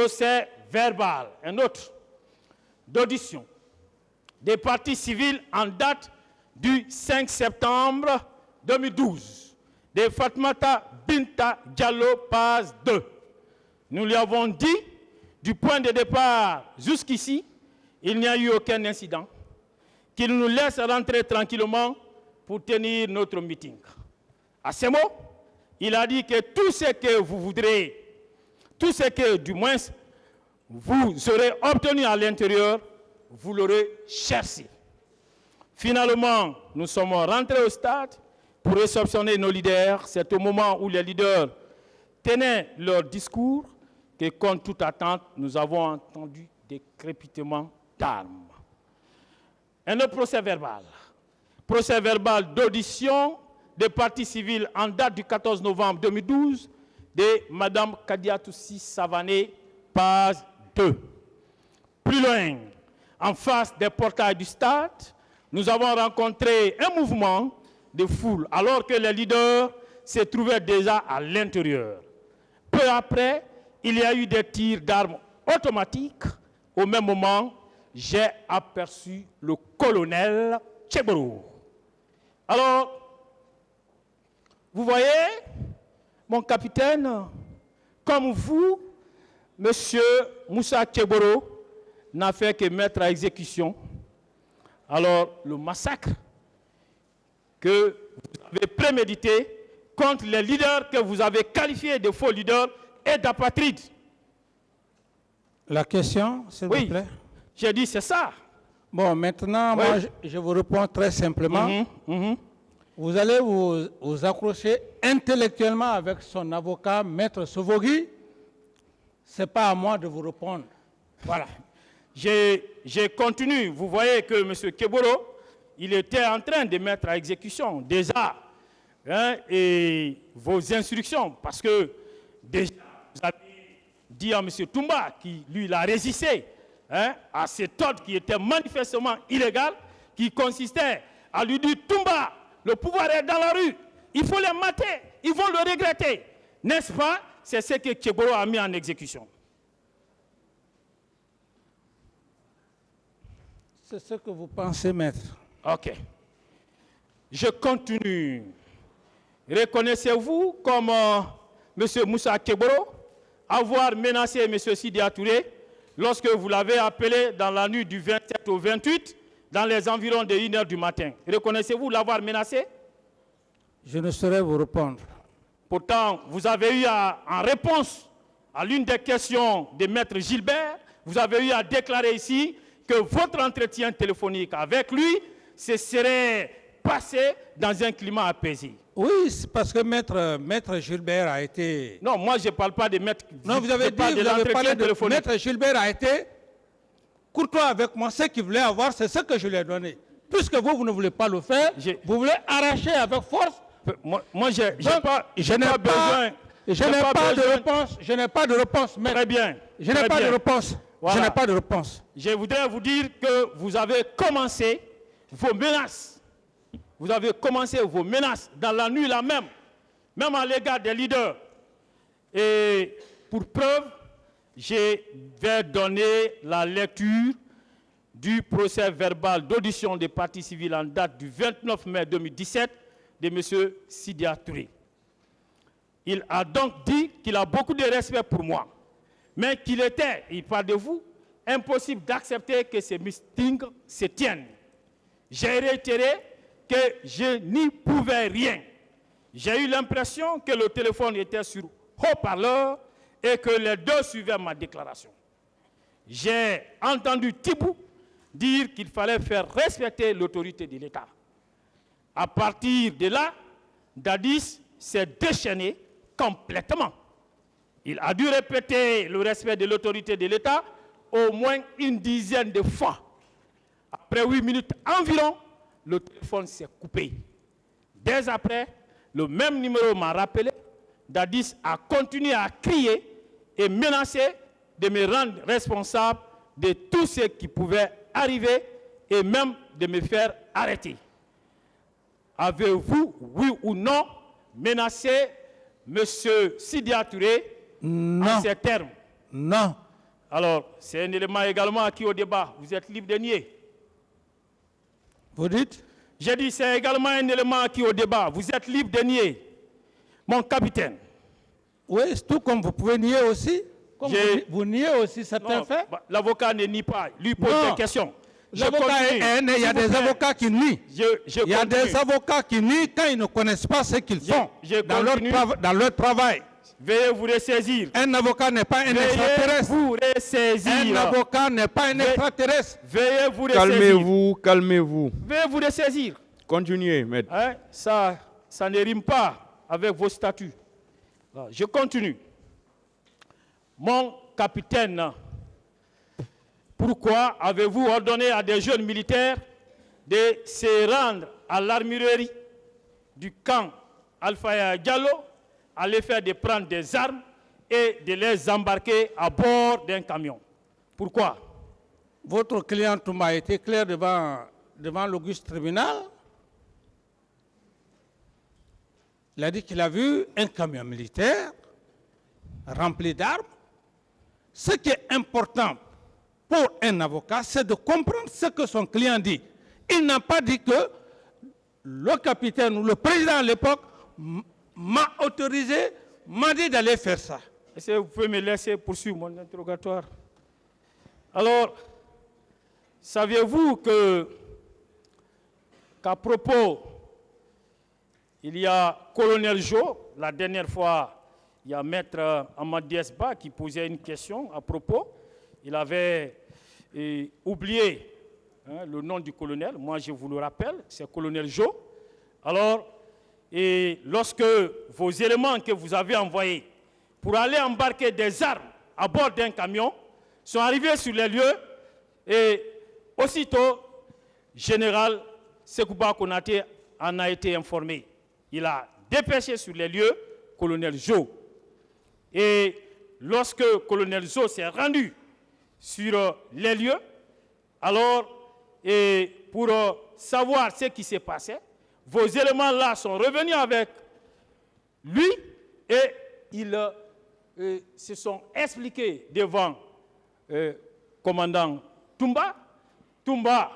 procès verbal, un autre, d'audition des parties civiles en date du 5 septembre 2012, de Fatmata Binta Diallo, page 2. Nous lui avons dit, du point de départ jusqu'ici, il n'y a eu aucun incident, qu'il nous laisse rentrer tranquillement pour tenir notre meeting. À ces mots, il a dit que tout ce que vous voudrez, tout ce que du moins vous aurez obtenu à l'intérieur, vous l'aurez cherché. Finalement, nous sommes rentrés au stade pour réceptionner nos leaders. C'est au moment où les leaders tenaient leur discours que, contre toute attente, nous avons entendu des crépitements d'armes. Un autre procès verbal d'audition des parties civiles en date du 14 novembre 2012 de Mme Kadiatoussi Savané, page 2. Plus loin, en face des portails du stade, nous avons rencontré un mouvement de foule alors que les leaders se trouvaient déjà à l'intérieur. Peu après, il y a eu des tirs d'armes automatiques. Au même moment, j'ai aperçu le colonel Tcheboro. Alors, vous voyez, mon capitaine, comme vous, monsieur Moussa Tcheboro n'a fait que mettre à exécution. Alors, le massacre que vous avez prémédité contre les leaders que vous avez qualifiés de faux leaders et d'apatrides. La question, s'il vous plaît. J'ai dit c'est ça. Bon, maintenant, moi, je vous réponds très simplement. Vous allez vous accrocher intellectuellement avec son avocat, Maître Sovogui. Ce n'est pas à moi de vous répondre. Voilà. J'ai continué. Vous voyez que M. Keboro, il était en train de mettre à exécution déjà et vos instructions. Parce que déjà, vous avez dit à M. Toumba, qui lui l'a résisté, à cet ordre qui était manifestement illégal, qui consistait à lui dire Toumba, le pouvoir est dans la rue, il faut les mater, ils vont le regretter. N'est-ce pas? C'est ce que Keboro a mis en exécution. C'est ce que vous pensez, maître. Ok. Je continue. Reconnaissez-vous comme M. Moussa Keboro avoir menacé M. Sidia Touré lorsque vous l'avez appelé dans la nuit du 27 au 28 dans les environs de 1 h du matin? Reconnaissez-vous l'avoir menacé? Je ne saurais vous répondre. Pourtant, vous avez eu en réponse à l'une des questions de Maître Gilbert, vous avez eu à déclarer ici que votre entretien téléphonique avec lui se serait passé dans un climat apaisé. Oui, c'est parce que Maître Gilbert a été... Non, moi je ne parle pas de Maître... Non, vous avez dit, vous avez parlé de Maître Gilbert a été courtois avec moi. Ce qu'il voulait avoir, c'est ce que je lui ai donné. Puisque vous ne voulez pas le faire, vous voulez arracher avec force. Moi, je n'ai pas besoin... Je n'ai pas de réponse, maître. Très bien. Je n'ai pas de réponse. Voilà. Je n'ai pas de réponse. Je voudrais vous dire que vous avez commencé vos menaces. Vous avez commencé vos menaces dans la nuit là même à l'égard des leaders. Et pour preuve, je vais donner la lecture du procès verbal d'audition des parties civiles en date du 29 mai 2017 de M. Sidia Touré. Il a donc dit qu'il a beaucoup de respect pour moi, mais qu'il était, il parle de vous, impossible d'accepter que ces meetings se tiennent. J'ai réitéré que je n'y pouvais rien. J'ai eu l'impression que le téléphone était sur haut-parleur et que les deux suivaient ma déclaration. J'ai entendu Thibou dire qu'il fallait faire respecter l'autorité de l'État. À partir de là, Dadis s'est déchaîné complètement. Il a dû répéter le respect de l'autorité de l'État au moins une dizaine de fois. Après 8 minutes environ, le téléphone s'est coupé. Dès après, le même numéro m'a rappelé. Dadis a continué à crier et menacer de me rendre responsable de tout ce qui pouvait arriver et même de me faire arrêter. Avez-vous, oui ou non, menacé M. Sidia Touré en ces termes? Non. Alors, c'est un élément également qui est au débat. Vous êtes libre de nier. Vous dites? J'ai dit, c'est également un élément qui est au débat. Vous êtes libre de nier. Mon capitaine. Oui, c'est tout comme vous pouvez nier aussi. Comme vous niez aussi certains faits. L'avocat ne nie pas. Lui pose des questions. L'avocat est haineux. Il y a des avocats qui nient. Il y a des avocats qui nient quand ils ne connaissent pas ce qu'ils font dans leur travail. Veuillez vous ressaisir. Un avocat n'est pas un extraterrestre. Vous ressaisir. Un avocat n'est pas un extraterrestre. Veuillez vous ressaisir. Calmez-vous, calmez-vous. Veuillez vous ressaisir. Continuez, maître. Hein? Ça ne rime pas avec vos statuts. Alors, je continue. Mon capitaine, pourquoi avez-vous ordonné à des jeunes militaires de se rendre à l'armurerie du camp Alpha Diallo, aller faire de prendre des armes et de les embarquer à bord d'un camion? Pourquoi? Votre client Toumba a été clair devant l'auguste tribunal. Il a dit qu'il a vu un camion militaire rempli d'armes. Ce qui est important pour un avocat, c'est de comprendre ce que son client dit. Il n'a pas dit que le capitaine ou le président à l'époque m'a autorisé, m'a dit d'aller faire ça. Est-ce que vous pouvez me laisser poursuivre mon interrogatoire? Alors, saviez-vous qu'à propos, il y a Colonel Jo, la dernière fois, il y a Maître Amadi Esba qui posait une question à propos. Il avait oublié le nom du colonel. Moi, je vous le rappelle, c'est Colonel Jo. Alors, et lorsque vos éléments que vous avez envoyés pour aller embarquer des armes à bord d'un camion sont arrivés sur les lieux, et aussitôt, Général Sekouba Konaté en a été informé. Il a dépêché sur les lieux Colonel Jo. Et lorsque Colonel Jo s'est rendu sur les lieux, alors, et pour savoir ce qui s'est passé, vos éléments-là sont revenus avec lui et ils se sont expliqués devant le commandant Toumba. Toumba,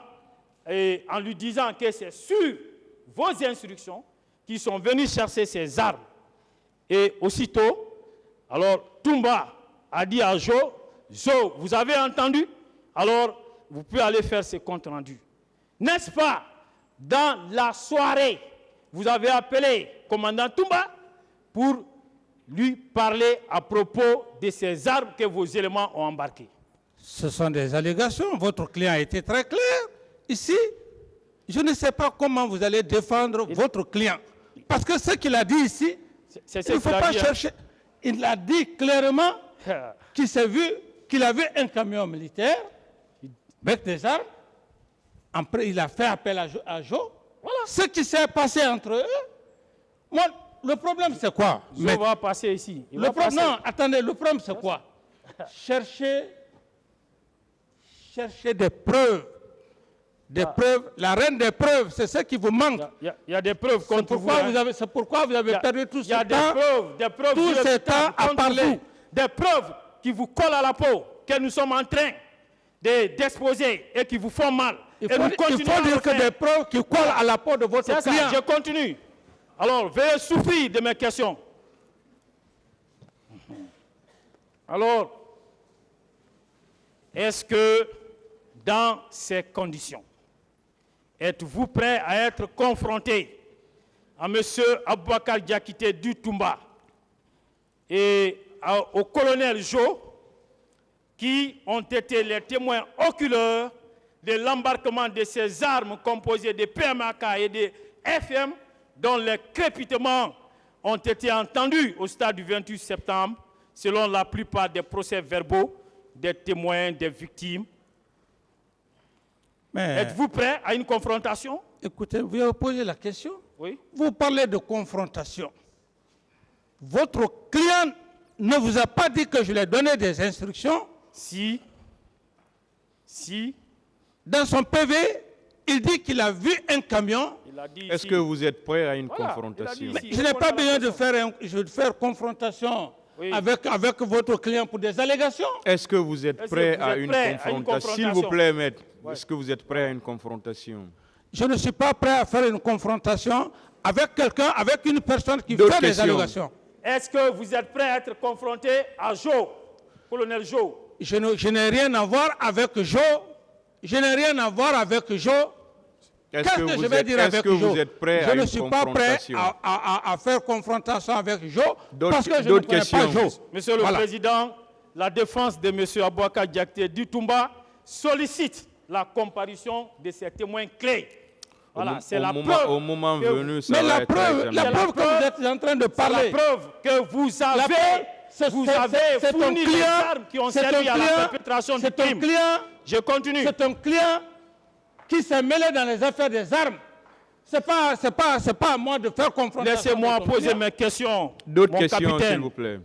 en lui disant que c'est sur vos instructions qu'ils sont venus chercher ces armes. Et aussitôt, alors Toumba a dit à Jo, Jo, vous avez entendu? Alors, vous pouvez aller faire ce compte rendu. N'est-ce pas? Dans la soirée, vous avez appelé le commandant Toumba pour lui parler à propos de ces armes que vos éléments ont embarquées. Ce sont des allégations. Votre client a été très clair. Ici, je ne sais pas comment vous allez défendre votre client. Parce que ce qu'il a dit ici, il ne faut pas chercher. Il a dit clairement qu'il s'est vu, qu'il avait un camion militaire avec des armes. Après, il a fait appel à Jo. Voilà ce qui s'est passé entre eux. Moi, le problème, c'est quoi? Jo va passer ici. Non, attendez, le problème, c'est quoi? Chercher des preuves. Des preuves. La reine des preuves, c'est ce qui vous manque. Il y a des preuves contre vous. C'est pourquoi vous avez perdu tout ce temps. Il y a des preuves tout ce temps à parler. Des preuves qui vous collent à la peau, que nous sommes en train d'exposer et qui vous font mal. Il faut dire que des preuves qui collent à la peau de votre client. Je continue. Alors, veuillez souffrir de mes questions. Alors, est-ce que dans ces conditions, êtes-vous prêt à être confronté à M. Aboubakar Diakité du Toumba et au colonel Jo, qui ont été les témoins oculaires de l'embarquement de ces armes composées de PMAK et de FM, dont les crépitements ont été entendus au stade du 28 septembre, selon la plupart des procès-verbaux des témoins, des victimes? Êtes-vous prêt à une confrontation? Écoutez, vous avez posé la question. Oui. Vous parlez de confrontation. Votre client ne vous a pas dit que je lui ai donné des instructions? Si. Dans son PV, il dit qu'il a vu un camion. Est-ce que vous êtes prêt à une confrontation? Je n'ai pas besoin de faire confrontation avec votre client pour des allégations. Est-ce que vous êtes prêt à une confrontation? S'il vous plaît, maître, est-ce que vous êtes prêt à une confrontation? Je ne suis pas prêt à faire une confrontation avec quelqu'un, avec une personne qui fait des allégations. Est-ce que vous êtes prêt à être confronté à Joe, colonel Joe? Je n'ai rien à voir avec Joe. Je n'ai rien à voir avec Joe. Qu'est-ce que je vais dire avec Joe? Je ne suis pas prêt à faire confrontation avec Joe parce que je ne connais pas Joe. Monsieur le Président, la défense de M. Abouakar Diakité Doutoumba sollicite la comparution de ces témoins clés. Voilà, c'est la preuve. Au moment venu, ça mais va la preuve que vous êtes en train de parler. La preuve que vous avez fourni les armes qui ont servi à la perpétration du crime. Je continue. C'est un client qui s'est mêlé dans les affaires des armes. C'est pas à moi de faire confrontation. Laissez-moi poser mes questions. D'autres questions, s'il vous plaît.